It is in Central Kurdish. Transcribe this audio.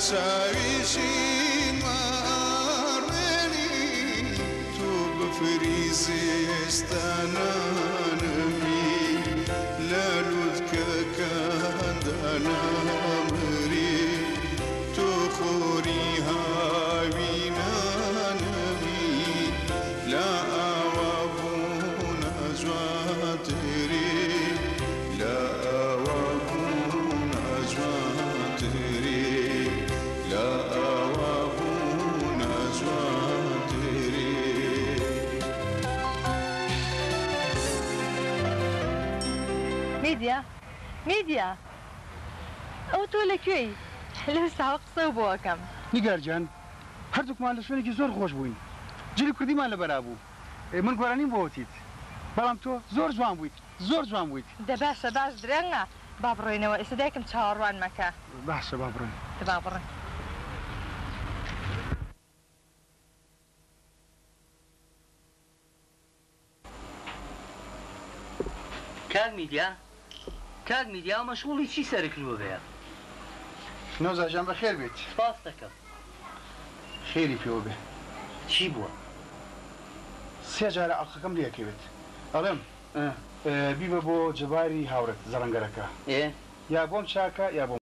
شاویشین مارنی تو بفریزستانانمی لالود که کندانامری تو خوری هاوینانمی لا آوابون ازواتری لا آوابون ازواتری لا آوابون ازواتری میدیا ئەو تۆ لەکوێی لەستا قسە بۆکەم نیگەرجان هەردووکمان لە شوێنێکی زۆر خۆش بووین جلی کوردیمان لەبەرا بوو من گۆرانیم بۆوتیت بەڵام تۆ زۆر جوان بوویت زۆر جوان بوویت دەباشە باش درەنگە با بڕۆینەوە ئێستا دایکم چاوەڕوان مەکە باشە با بڕۆین با بڕۆین کاک میدیا مەشغوڵی چی سەرکردووە بەیە نۆزاژیان بەخێر بێت سپاس دەکەم خێری پێوە بێ چی بووە سێ جارە ئەڵقەکەم لێکەوێت ئەڵێم بیبە بۆ جەباری هاوڕێت زەڕەنگەرەکە ئێ یا بۆم چاکە یا بۆ